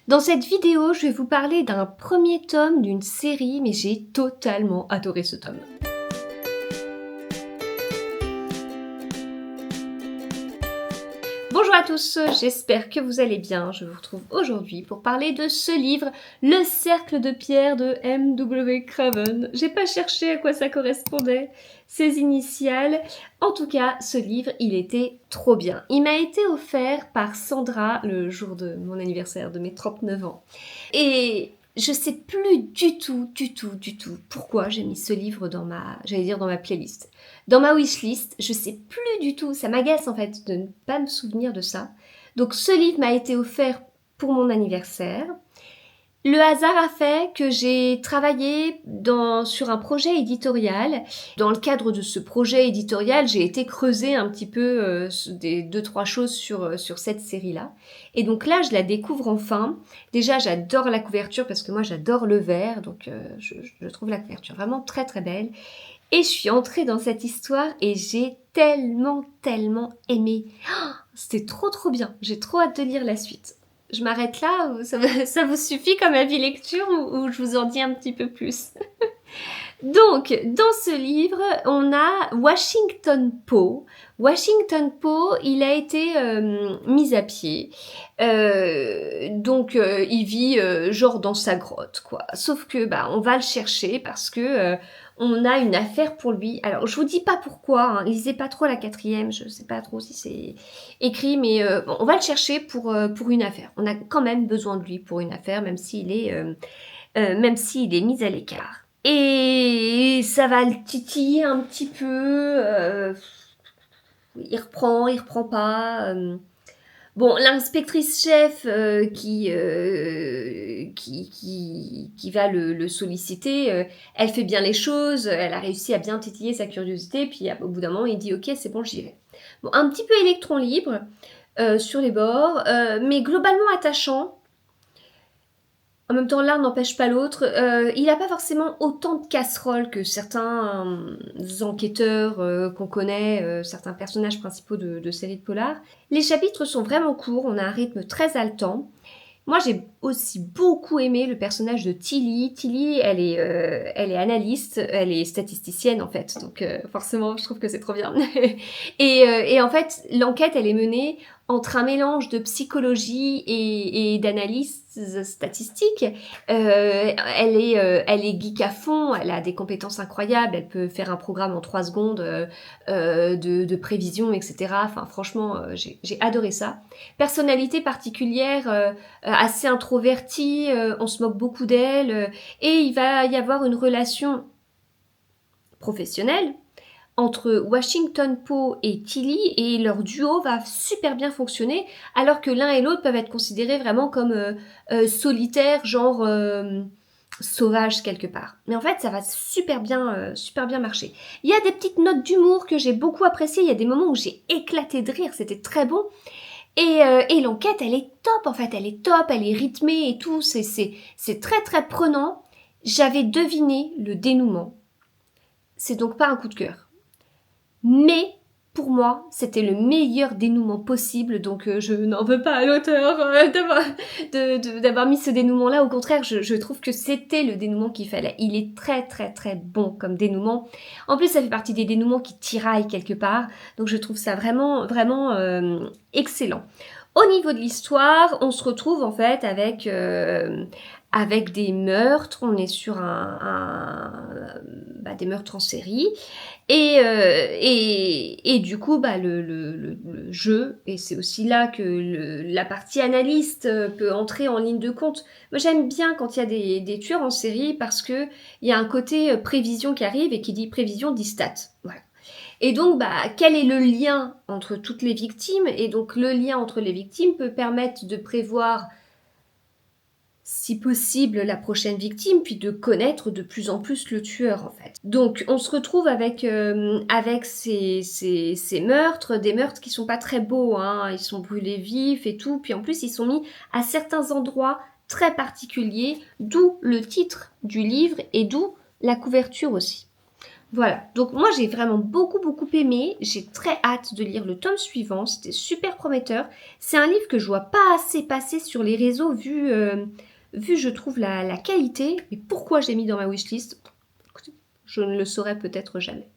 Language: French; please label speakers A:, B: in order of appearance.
A: Dans cette vidéo, je vais vous parler d'un premier tome d'une série, mais j'ai totalement adoré ce tome. Bonjour à tous, j'espère que vous allez bien. Je vous retrouve aujourd'hui pour parler de ce livre, Le Cercle de Pierre de M.W. Craven. J'ai pas cherché à quoi ça correspondait, ses initiales. En tout cas, ce livre, il était trop bien. Il m'a été offert par Sandra le jour de mon anniversaire, de mes 39 ans. Et je sais plus du tout pourquoi j'ai mis ce livre dans ma playlist. Dans ma wishlist, je sais plus du tout, ça m'agace en fait de ne pas me souvenir de ça. Donc ce livre m'a été offert pour mon anniversaire. Le hasard a fait que j'ai travaillé sur un projet éditorial. Dans le cadre de ce projet éditorial, j'ai été creuser un petit peu des 2-3 choses sur cette série-là. Et donc là, je la découvre enfin. Déjà, j'adore la couverture parce que moi, j'adore le vert. Donc je trouve la couverture vraiment très très belle. Et je suis entrée dans cette histoire et j'ai tellement aimé. Oh, c'était trop bien. J'ai trop hâte de lire la suite. Je m'arrête là, ou ça vous suffit comme avis lecture ou je vous en dis un petit peu plus? Donc, dans ce livre, on a Washington Poe. Washington Poe, il a été mis à pied. Il vit genre dans sa grotte, quoi. Sauf que, on va le chercher parce que on a une affaire pour lui. Alors, je vous dis pas pourquoi, hein. Lisez pas trop la 4e, je sais pas trop si c'est écrit, mais on va le chercher pour une affaire. On a quand même besoin de lui pour une affaire, même s'il est mis à l'écart. Et ça va le titiller un petit peu. Il reprend pas. Bon, l'inspectrice chef qui va le solliciter, elle fait bien les choses, elle a réussi à bien titiller sa curiosité, puis au bout d'un moment, il dit « Ok, c'est bon, j'y vais ». Bon, un petit peu électron libre sur les bords, mais globalement attachant. En même temps, l'un n'empêche pas l'autre. Il n'a pas forcément autant de casseroles que certains enquêteurs qu'on connaît, certains personnages principaux de séries de polar. Les chapitres sont vraiment courts, on a un rythme très haletant. Moi, j'ai aussi beaucoup aimé le personnage de Tilly. Tilly, elle est analyste, elle est statisticienne en fait, donc forcément, je trouve que c'est trop bien. et en fait, l'enquête, elle est menée entre un mélange de psychologie et d'analyse statistique. Elle est geek à fond, elle a des compétences incroyables, elle peut faire un programme en 3 secondes de prévision, etc. Enfin, franchement, j'ai adoré ça. Personnalité particulière, assez introvertie, on se moque beaucoup d'elle, et il va y avoir une relation professionnelle entre Washington Poe et Tilly, et leur duo va super bien fonctionner, alors que l'un et l'autre peuvent être considérés vraiment comme solitaires, genre sauvages quelque part. Mais en fait, ça va super bien marcher. Il y a des petites notes d'humour que j'ai beaucoup appréciées, il y a des moments où j'ai éclaté de rire, c'était très bon. Et l'enquête, elle est top en fait, elle est top, elle est rythmée et tout, c'est très très prenant. J'avais deviné le dénouement. C'est donc pas un coup de cœur. Mais pour moi, c'était le meilleur dénouement possible, donc je n'en veux pas à l'auteur d'avoir mis ce dénouement-là. Au contraire, je trouve que c'était le dénouement qu'il fallait. Il est très très très bon comme dénouement. En plus, ça fait partie des dénouements qui tiraillent quelque part, donc je trouve ça vraiment excellent. Au niveau de l'histoire, on se retrouve en fait avec des meurtres. On est sur des meurtres en série. Et du coup, le jeu, et c'est aussi là que la partie analyste peut entrer en ligne de compte. Moi, j'aime bien quand il y a des tueurs en série parce qu'il y a un côté prévision qui arrive, et qui dit prévision dit stat. Voilà. Et donc, quel est le lien entre toutes les victimes? Et donc, le lien entre les victimes peut permettre de prévoir, si possible, la prochaine victime, puis de connaître de plus en plus le tueur, en fait. Donc, on se retrouve avec ces meurtres, des meurtres qui sont pas très beaux, hein. Ils sont brûlés vifs et tout, puis en plus, ils sont mis à certains endroits très particuliers, d'où le titre du livre et d'où la couverture aussi. Voilà, donc moi j'ai vraiment beaucoup aimé, j'ai très hâte de lire le tome suivant, c'était super prometteur. C'est un livre que je vois pas assez passer sur les réseaux vu je trouve la qualité, mais pourquoi j'ai mis dans ma wishlist, écoutez, je ne le saurais peut-être jamais.